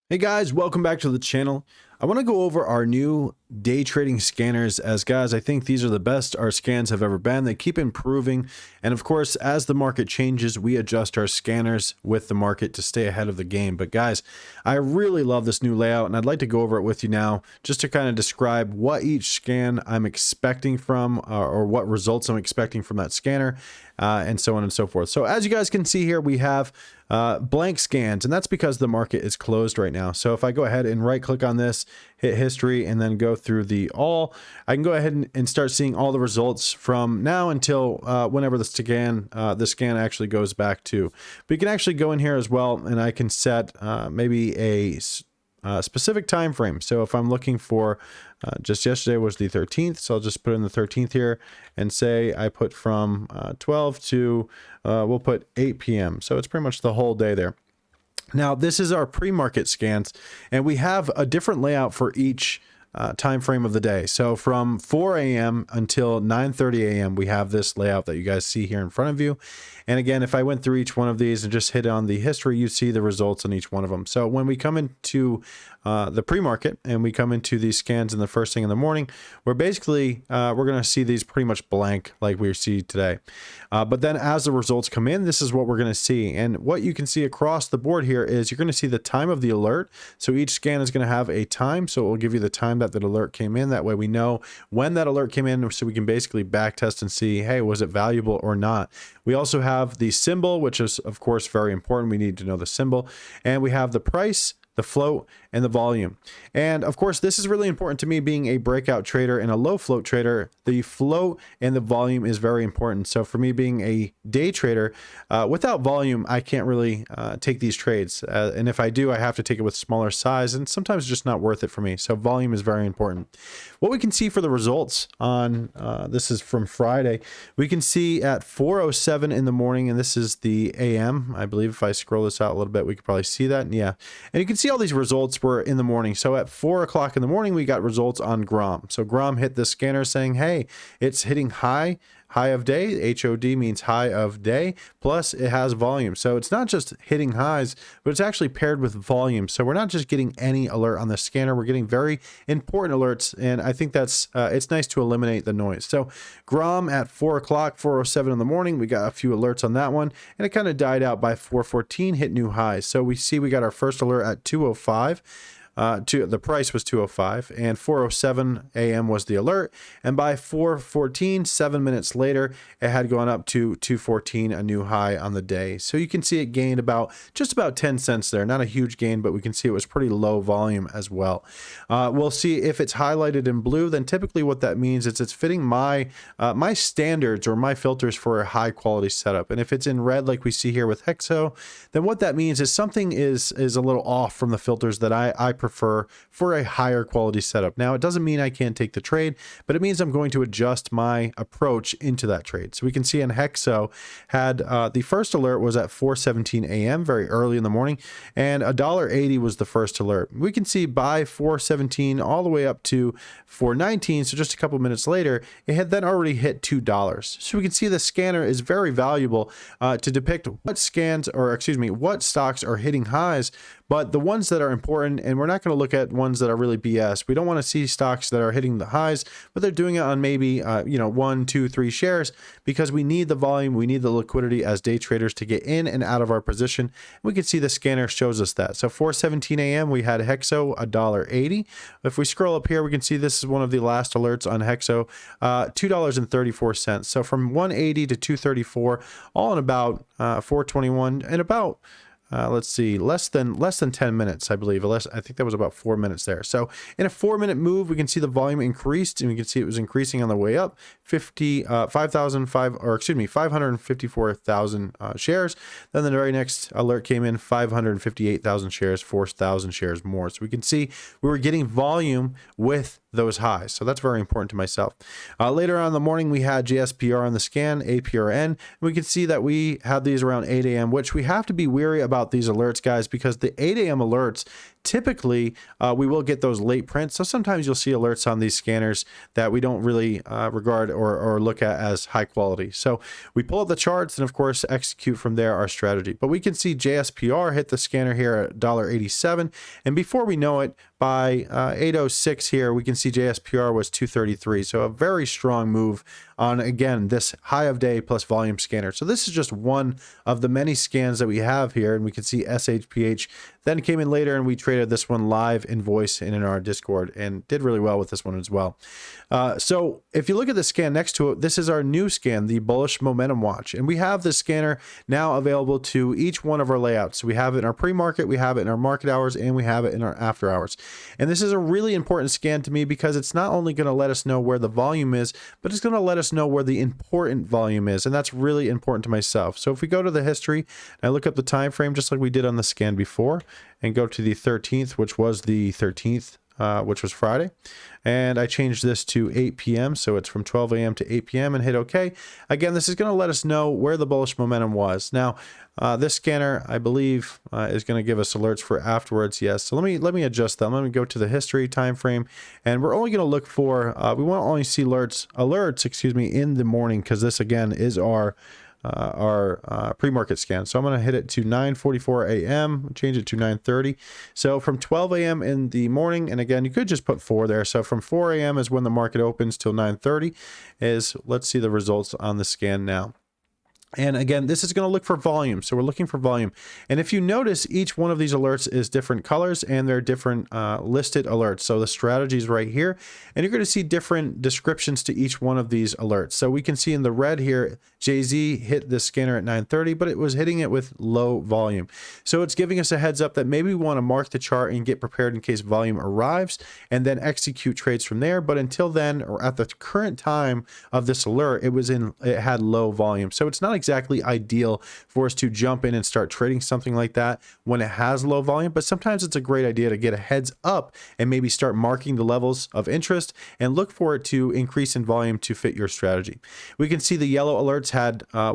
Hey guys, welcome back to the channel. I want to go over our new day trading scanners, as guys, I think these are the best our scans have ever been. They keep improving, and of course, as the market changes, we adjust our scanners with the market to stay ahead of the game. But guys, I really love this new layout, and I'd like to go over it with you now just to kind of describe what each scan I'm expecting from or what results I'm expecting from that scanner, and so on and so forth. So as you guys can see here, we have blank scans, and that's because the market is closed right now. So if I go ahead and right click on this, hit history, and then go through the all, I can go ahead and start seeing all the results from now until whenever the scan actually goes back to. But you can actually go in here as well, and I can set maybe a specific time frame. So if I'm looking for just yesterday was the 13th, so I'll just put in the 13th here and say I put from 12 to we'll put 8 p.m. So it's pretty much the whole day there. Now this is our pre-market scans, and we have a different layout for each time frame of the day. So from 4 a.m. until 9:30 a.m. we have this layout that you guys see here in front of you. And again, if I went through each one of these and just hit on the history, you see the results on each one of them. So when we come into the pre-market and we come into these scans in the first thing in the morning, we're basically we're going to see these pretty much blank like we see today. But then as the results come in, this is what we're going to see. And what you can see across the board here is you're going to see the time of the alert. So each scan is going to have a time. So it will give you the time that alert came in. That way we know when that alert came in, so we can basically back test and see, hey, was it valuable or not? We also have the symbol, which is of course very important. We need to know the symbol. And we have the price, the float, and the volume. And of course, this is really important to me being a breakout trader and a low float trader. The float and the volume is very important. So for me being a day trader, without volume, I can't really take these trades. And if I do, I have to take it with smaller size, and sometimes it's just not worth it for me. So volume is very important. What we can see for the results on, this is from Friday, we can see at 4:07 in the morning, and this is the AM, I believe. If I scroll this out a little bit, we could probably see that. Yeah. And you can see all these results were in the morning. So at 4 o'clock in the morning, we got results on Grom. So Grom hit the scanner saying, hey, it's hitting high of day. HOD means high of day, plus it has volume. So it's not just hitting highs, but it's actually paired with volume. So we're not just getting any alert on the scanner, we're getting very important alerts. And I think that's it's nice to eliminate the noise. So Grom at 4 o'clock, 4:07 in the morning, we got a few alerts on that one, and it kind of died out by 4:14, hit new highs. So we see we got our first alert at 2:05. The price was 205, and 4:07 a.m. was the alert, and by 4:14, 7 minutes later, it had gone up to 214, a new high on the day. So you can see it gained just about 10 cents there. Not a huge gain, but we can see it was pretty low volume as well. We'll see if it's highlighted in blue, then typically what that means is it's fitting my my standards or my filters for a high quality setup. And if it's in red like we see here with Hexo, then what that means is something is a little off from the filters that I prefer for a higher quality setup. Now, it doesn't mean I can't take the trade, but it means I'm going to adjust my approach into that trade. So we can see in Hexo had the first alert was at 4:17 a.m., very early in the morning, and $1.80 was the first alert. We can see by 4:17 all the way up to 4:19, so just a couple minutes later, it had then already hit $2. So we can see the scanner is very valuable to depict what what stocks are hitting highs, but the ones that are important, and we're not going to look at ones that are really BS. We don't want to see stocks that are hitting the highs, but they're doing it on maybe 1, 2, 3 shares, because we need the volume, we need the liquidity as day traders to get in and out of our position. We can see the scanner shows us that. So 4:17 a.m. we had Hexo $1.80. If we scroll up here, we can see this is one of the last alerts on Hexo, $2.34. So from 180 to 234, all in about 421, and about let's see, less than 10 minutes, I believe. I think that was about 4 minutes there. So in a 4-minute move, we can see the volume increased, and we can see it was increasing on the way up, 554,000 shares. Then the very next alert came in, 558,000 shares, 4,000 shares more. So we can see we were getting volume with those highs. So that's very important to myself. Later on in the morning, we had JSPR on the scan, APRN. And we can see that we had these around 8 a.m., which we have to be wary about these alerts, guys, because the 8 a.m. alerts typically we will get those late prints. So sometimes you'll see alerts on these scanners that we don't really regard or look at as high quality. So we pull up the charts and of course execute from there our strategy. But we can see JSPR hit the scanner here at $1.87, and before we know it, by 8:06 here, we can see JSPR was 233. So a very strong move on, again, this high of day plus volume scanner. So this is just one of the many scans that we have here, and we can see SHPH then came in later, and we traded this one live in voice and in our Discord and did really well with this one as well. So if you look at the scan next to it, this is our new scan, the Bullish Momentum Watch. And we have this scanner now available to each one of our layouts. So we have it in our pre-market, we have it in our market hours, and we have it in our after hours. And this is a really important scan to me because it's not only going to let us know where the volume is, but it's going to let us know where the important volume is. And that's really important to myself. So if we go to the history and I look up the time frame, just like we did on the scan before, and go to the 13th, which was the 13th, which was Friday. And I changed this to 8 p.m. So it's from 12 a.m. to 8 p.m. and hit OK. Again, this is going to let us know where the bullish momentum was. Now, this scanner, I believe, is going to give us alerts for afterwards. Yes. So let me adjust them. Let me go to the history time frame, and we're only going to look for, we want to only see alerts, excuse me, in the morning, because this again is our pre-market scan. So I'm going to hit it to 9:44 a.m. change it to 9:30. So from 12 a.m. in the morning, and again, you could just put 4 there. So from 4 a.m. is when the market opens till 9:30 is, let's see the results on the scan now. And again, this is going to look for volume. So we're looking for volume. And if you notice, each one of these alerts is different colors and they're different listed alerts. So the strategy is right here. And you're going to see different descriptions to each one of these alerts. So we can see in the red here, JZ hit the scanner at 9:30, but it was hitting it with low volume. So it's giving us a heads up that maybe we want to mark the chart and get prepared in case volume arrives and then execute trades from there. But until then, or at the current time of this alert, it had low volume. So it's not exactly ideal for us to jump in and start trading something like that when it has low volume, but sometimes it's a great idea to get a heads up and maybe start marking the levels of interest and look for it to increase in volume to fit your strategy. We can see the yellow alerts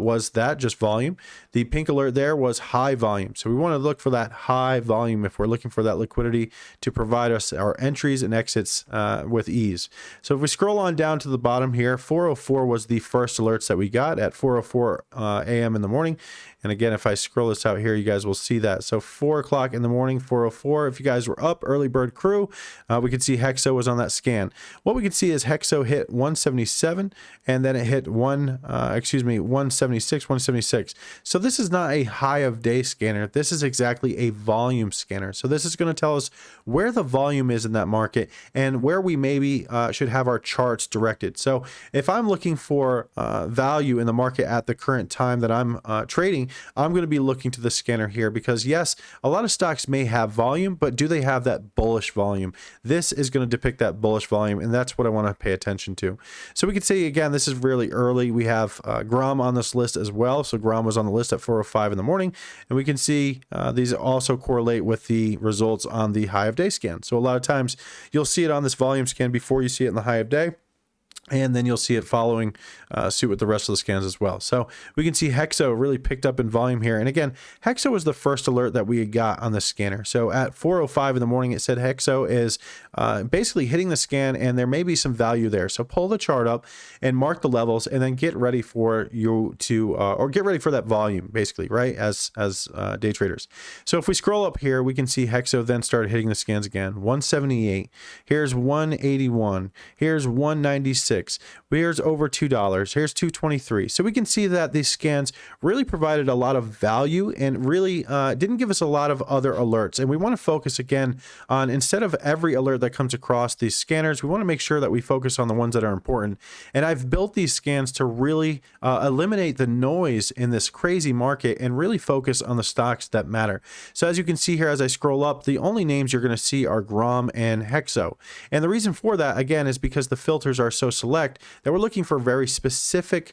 was that just volume. The pink alert there was high volume. So we want to look for that high volume if we're looking for that liquidity to provide us our entries and exits with ease. So if we scroll on down to the bottom here, 404 was the first alerts that we got at 4:04 a.m. in the morning. And again, if I scroll this out here, you guys will see that. So 4 o'clock in the morning, 4:04. If you guys were up, early bird crew, we could see Hexo was on that scan. What we could see is Hexo hit 177 and then it hit 176, 176. So this is not a high of day scanner. This is exactly a volume scanner. So this is going to tell us where the volume is in that market and where we maybe should have our charts directed. So if I'm looking for value in the market at the current time that I'm trading, I'm going to be looking to the scanner here because yes, a lot of stocks may have volume, but do they have that bullish volume? This is going to depict that bullish volume, and that's what I want to pay attention to. So we could say, again, this is really early. We have Grom on this list as well. So Grom was on the list at 4:05 in the morning, and we can see these also correlate with the results on the high of day scan. So a lot of times you'll see it on this volume scan before you see it in the high of day. And then you'll see it following suit with the rest of the scans as well. So we can see Hexo really picked up in volume here. And again, Hexo was the first alert that we got on the scanner. So at 4:05 in the morning, it said Hexo is basically hitting the scan and there may be some value there. So pull the chart up and mark the levels and then get ready for you to, or get ready for that volume basically, right? As day traders. So if we scroll up here, we can see Hexo then started hitting the scans again. 178, here's 181, here's 196. Here's over $2. Here's $2.23. So we can see that these scans really provided a lot of value and really didn't give us a lot of other alerts. And we want to focus again on, instead of every alert that comes across these scanners, we want to make sure that we focus on the ones that are important. And I've built these scans to really eliminate the noise in this crazy market and really focus on the stocks that matter. So as you can see here, as I scroll up, the only names you're going to see are Grom and Hexo. And the reason for that, again, is because the filters are so select that we're looking for very specific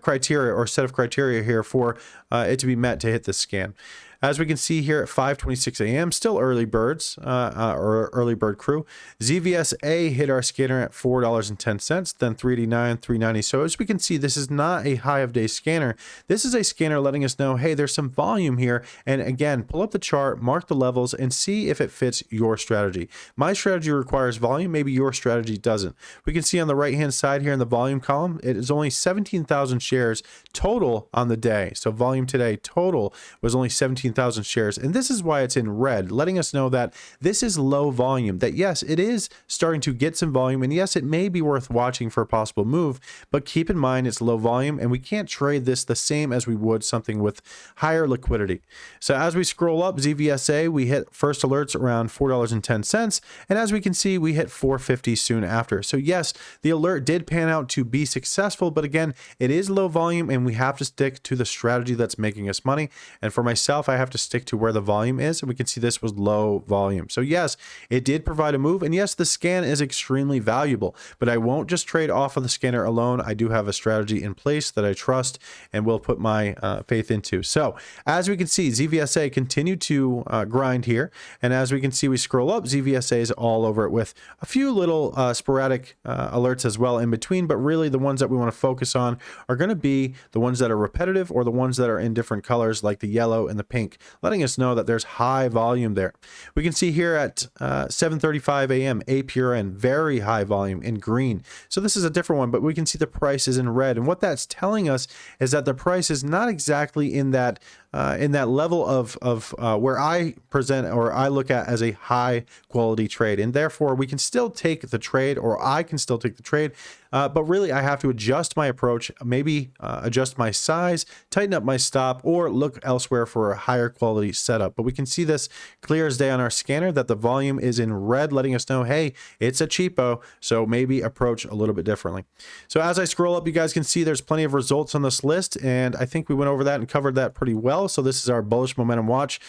criteria or set of criteria here for it to be met to hit this scan. As we can see here at 5:26 a.m., still early birds or early bird crew. ZVSA hit our scanner at $4.10, then $3.89, $3.90. So as we can see, this is not a high of day scanner. This is a scanner letting us know, hey, there's some volume here. And again, pull up the chart, mark the levels, and see if it fits your strategy. My strategy requires volume. Maybe your strategy doesn't. We can see on the right-hand side here in the volume column, it is only 17,000 shares total on the day. So volume today total was only 17,000 shares. And this is why it's in red, letting us know that this is low volume, that yes, it is starting to get some volume. And yes, it may be worth watching for a possible move, but keep in mind it's low volume and we can't trade this the same as we would something with higher liquidity. So as we scroll up, ZVSA, we hit first alerts around $4.10. And as we can see, we hit $4.50 soon after. So yes, the alert did pan out to be successful, but again, it is low volume and we have to stick to the strategy that's making us money. And for myself, I have to stick to where the volume is. And we can see this was low volume. So yes, it did provide a move. And yes, the scan is extremely valuable, but I won't just trade off of the scanner alone. I do have a strategy in place that I trust and will put my faith into. So as we can see, ZVSA continued to grind here. And as we can see, we scroll up, ZVSA is all over it with a few little sporadic alerts as well in between. But really the ones that we want to focus on are going to be the ones that are repetitive or the ones that are in different colors like the yellow and the pink, letting us know that there's high volume there. We can see here at 7:35 a.m. APRN, very high volume in green. So this is a different one, but we can see the price is in red. And what that's telling us is that the price is not exactly in that level of where I present or I look at as a high quality trade. And therefore we can still take the trade, or I can still take the trade. But really I have to adjust my approach, maybe adjust my size, tighten up my stop, or look elsewhere for a higher quality setup. But we can see this clear as day on our scanner that the volume is in red, letting us know, hey, it's a cheapo. So maybe approach a little bit differently. So as I scroll up, you guys can see there's plenty of results on this list. And I think we went over that and covered that pretty well. So this is our bullish momentum watch.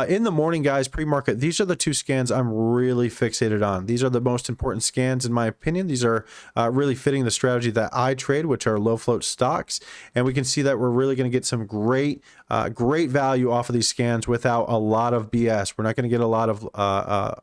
In the morning, guys, pre-market, these are the two scans I'm really fixated on. These are the most important scans in my opinion. These are really fitting the strategy that I trade, which are low float stocks. And we can see that we're really going to get some great value off of these scans without a lot of BS. We're not going to get a lot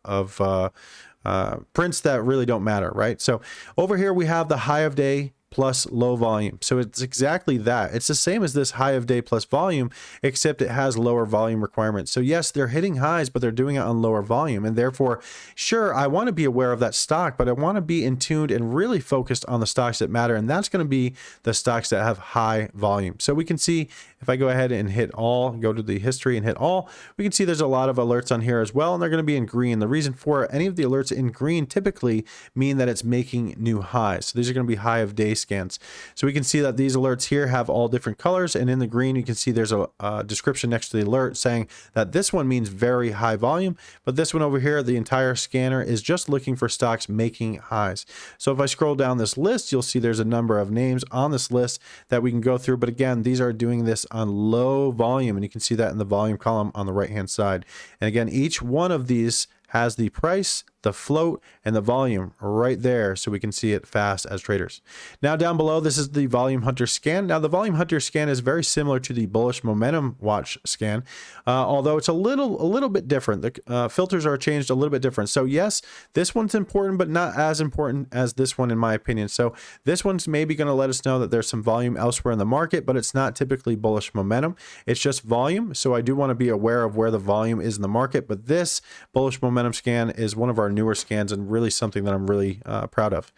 of prints that really don't matter, right? So over here we have the high of day plus low volume. So it's exactly that. It's the same as this high of day plus volume, except it has lower volume requirements. So yes, they're hitting highs, but they're doing it on lower volume. And therefore, sure, I want to be aware of that stock, but I want to be in tuned and really focused on the stocks that matter. And that's going to be the stocks that have high volume. So we can see if I go ahead and hit all, go to the history and hit all, we can see there's a lot of alerts on here as well. And they're going to be in green. The reason for any of the alerts in green typically mean that it's making new highs. So these are going to be high of day scans. So we can see that these alerts here have all different colors, and in the green you can see there's a description next to the alert saying that this one means very high volume, but this one over here, the entire scanner is just looking for stocks making highs. So if I scroll down this list, you'll see there's a number of names on this list that we can go through, but again, these are doing this on low volume, and you can see that in the volume column on the right hand side. And again, each one of these has the price, the float, and the volume right there, so we can see it fast as traders. Now down below, this is the volume hunter scan. Now the volume hunter scan is very similar to the bullish momentum watch scan, although it's a little bit different. The filters are changed a little bit different. So yes, this one's important, but not as important as this one in my opinion. So this one's maybe going to let us know that there's some volume elsewhere in the market, but it's not typically bullish momentum. It's just volume. So I do want to be aware of where the volume is in the market, but this bullish momentum scan is one of our newer scans and really something that I'm really proud of.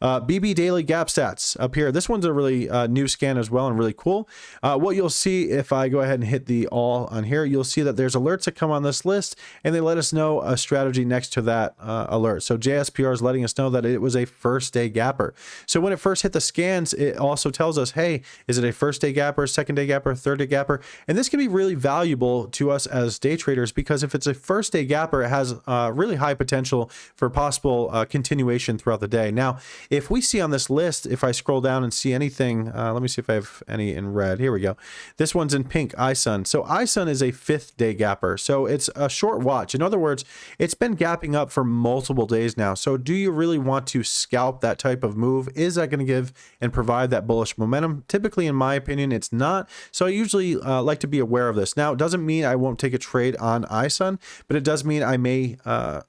BB Daily Gap Stats up here. This one's a really new scan as well and really cool. What you'll see if I go ahead and hit the all on here, you'll see that there's alerts that come on this list and they let us know a strategy next to that alert. So JSPR is letting us know that it was a first day gapper. So when it first hit the scans, it also tells us, hey, is it a first day gapper, second day gapper, third day gapper? And this can be really valuable to us as day traders because if it's a first day gapper, it has really high potential for possible continuation throughout the day. Now, if we see on this list, if I scroll down and see anything, let me see if I have any in red. Here we go. This one's in pink, iSun. So iSun is a 5th day gapper. So it's a short watch. In other words, it's been gapping up for multiple days now. So do you really want to scalp that type of move? Is that going to give and provide that bullish momentum? Typically, in my opinion, it's not. So I usually like to be aware of this. Now, it doesn't mean I won't take a trade on iSun, but it does mean I may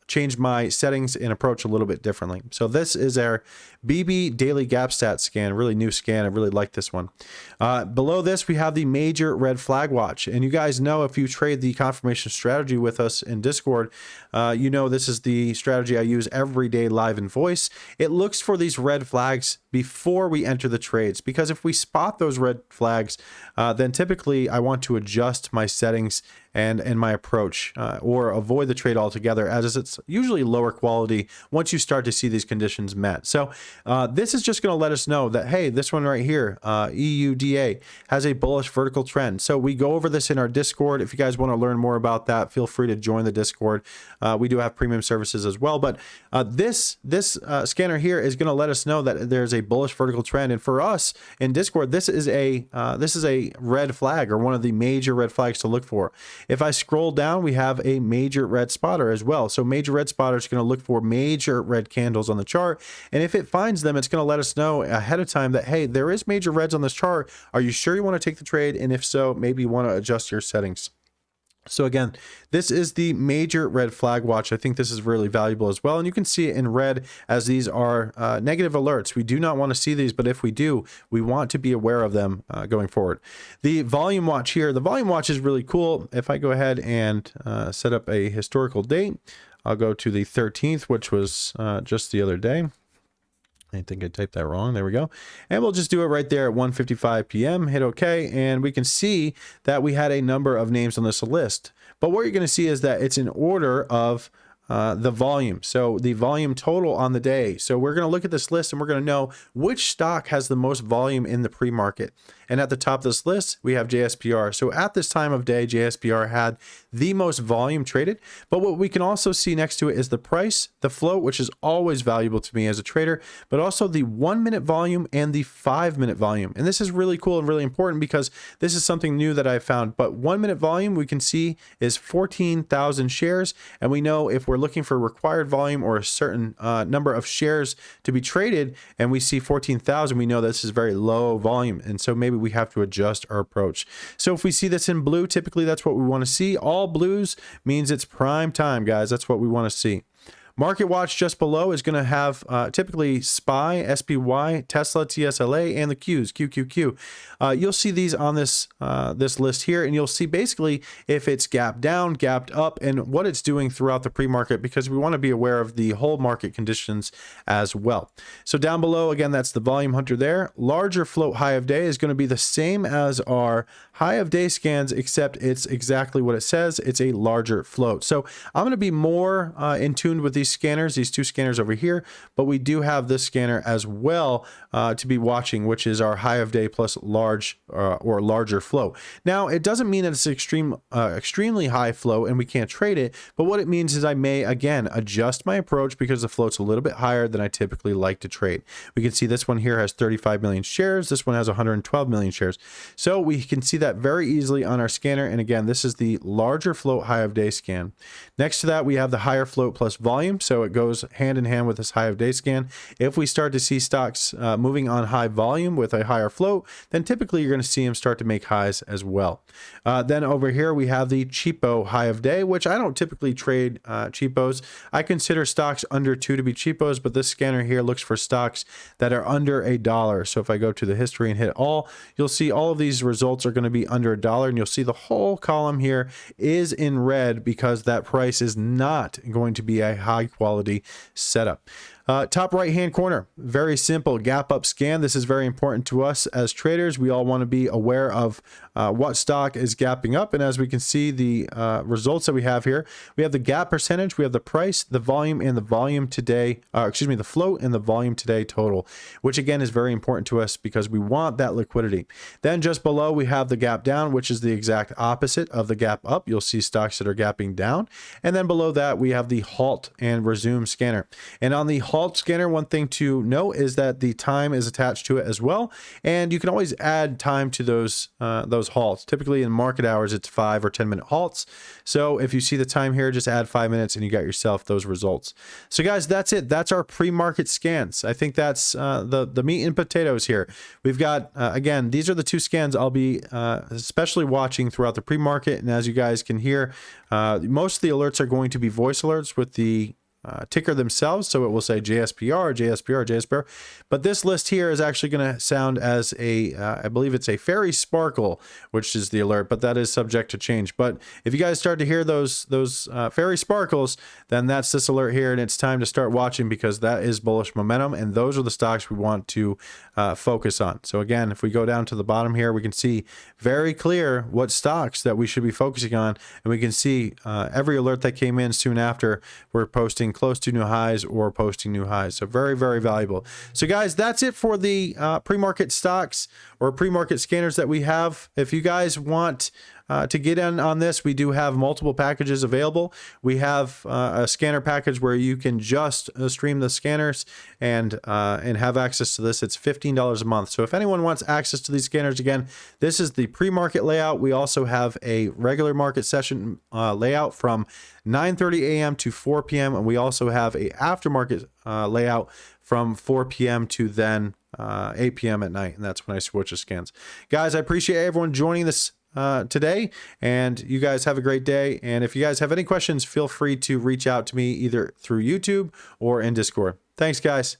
change my settings and approach a little bit differently. So this is our BB Daily Gap Stat scan, really new scan. I really like this one. Below this, we have the major red flag watch. And you guys know, if you trade the confirmation strategy with us in Discord, you know this is the strategy I use every day live in voice. It looks for these red flags before we enter the trades, because if we spot those red flags, then typically I want to adjust my settings and my approach, or avoid the trade altogether, as it's usually lower quality once you start to see these conditions met. So this is just going to let us know that, hey, this one right here, EUDA, has a bullish vertical trend. So we go over this in our Discord. If you guys want to learn more about that, feel free to join the Discord. We do have premium services as well. But this scanner here is going to let us know that there's a bullish vertical trend. And for us in Discord, this is a red flag, or one of the major red flags to look for. If I scroll down, we have a major red spotter as well. So major red spotter is going to look for major red candles on the chart. And if it finds them, it's going to let us know ahead of time that, hey, there is major reds on this chart. Are you sure you want to take the trade? And if so, maybe you want to adjust your settings. So again, this is the major red flag watch. I think this is really valuable as well. And you can see it in red, as these are negative alerts. We do not want to see these, but if we do, we want to be aware of them going forward. The volume watch here, the volume watch is really cool. If I go ahead and set up a historical date, I'll go to the 13th, which was just the other day. I think I typed that wrong. There we go. And we'll just do it right there at 1:55 p.m. Hit OK. And we can see that we had a number of names on this list. But what you're going to see is that it's in order of the volume. So the volume total on the day. So we're going to look at this list and we're going to know which stock has the most volume in the pre-market. And at the top of this list, we have JSPR. So at this time of day, JSPR had the most volume traded. But what we can also see next to it is the price, the float, which is always valuable to me as a trader, but also the 1-minute volume and the 5-minute volume. And this is really cool and really important, because this is something new that I found. But 1-minute volume, we can see, is 14,000 shares. And we know if we're looking for required volume or a certain number of shares to be traded, and we see 14,000, we know this is very low volume. And so maybe we have to adjust our approach. So if we see this in blue, typically that's what we want to see. All blues means it's prime time, guys. That's what we want to see. Market watch just below is going to have typically SPY, SPY, Tesla, TSLA, and the Qs, QQQ. You'll see these on this list here, and you'll see basically if it's gapped down, gapped up, and what it's doing throughout the pre-market, because we want to be aware of the whole market conditions as well. So down below, again, that's the volume hunter there. Larger float high of day is going to be the same as our high of day scans, except it's exactly what it says. It's a larger float. So I'm going to be more in tune with these scanners, these two scanners over here, but we do have this scanner as well to be watching, which is our high of day plus large or larger flow. Now, it doesn't mean that it's extremely high flow and we can't trade it, but what it means is I may, again, adjust my approach because the float's a little bit higher than I typically like to trade. We can see this one here has 35 million shares. This one has 112 million shares. So we can see that very easily on our scanner. And again, this is the larger float high of day scan. Next to that, we have the higher float plus volume. So it goes hand in hand with this high of day scan. If we start to see stocks moving on high volume with a higher float, then typically you're going to see them start to make highs as well. Then over here, we have the cheapo high of day, which I don't typically trade cheapos. I consider stocks under 2 to be cheapos, but this scanner here looks for stocks that are under $1. So if I go to the history and hit all, you'll see all of these results are going to be under $1, and you'll see the whole column here is in red because that price is not going to be a high quality setup. Top right hand corner, very simple gap up scan. This is very important to us as traders. We all want to be aware of what stock is gapping up. And as we can see, the results that we have here, we have the gap percentage, we have the price, the volume, and the volume today, the float and the volume today total, which again is very important to us because we want that liquidity. Then just below, we have the gap down, which is the exact opposite of the gap up. You'll see stocks that are gapping down. And then below that, we have the halt and resume scanner. And on the halt scanner, one thing to note is that the time is attached to it as well, and you can always add time to those halts. Typically in market hours, it's 5 or 10 minute halts. So if you see the time here, just add 5 minutes and you got yourself those results. So guys, that's it. That's our pre-market scans. I think that's the meat and potatoes here. We've got again, these are the 2 scans I'll be especially watching throughout the pre-market, and as you guys can hear, most of the alerts are going to be voice alerts with the ticker themselves, so it will say JSPR, JSPR, JSPR. But this list here is actually going to sound as a, I believe it's a fairy sparkle, which is the alert, but that is subject to change. But if you guys start to hear those fairy sparkles, then that's this alert here, and it's time to start watching because that is bullish momentum, and those are the stocks we want to focus on. So again, if we go down to the bottom here, we can see very clear what stocks that we should be focusing on, and we can see every alert that came in soon after we're posting close to new highs or posting new highs. So very, very valuable. So guys, that's it for the pre-market stocks or pre-market scanners that we have. If you guys want to get in on this, we do have multiple packages available. We have a scanner package where you can just stream the scanners and have access to this. It's $15 a month. So if anyone wants access to these scanners, again, this is the pre-market layout. We also have a regular market session layout from 9:30 a.m. to 4 p.m. And we also have a aftermarket layout from 4 p.m. to then 8 p.m. at night. And that's when I switch the scans. Guys, I appreciate everyone joining this today, and you guys have a great day. And if you guys have any questions, feel free to reach out to me either through YouTube or in Discord. Thanks, guys.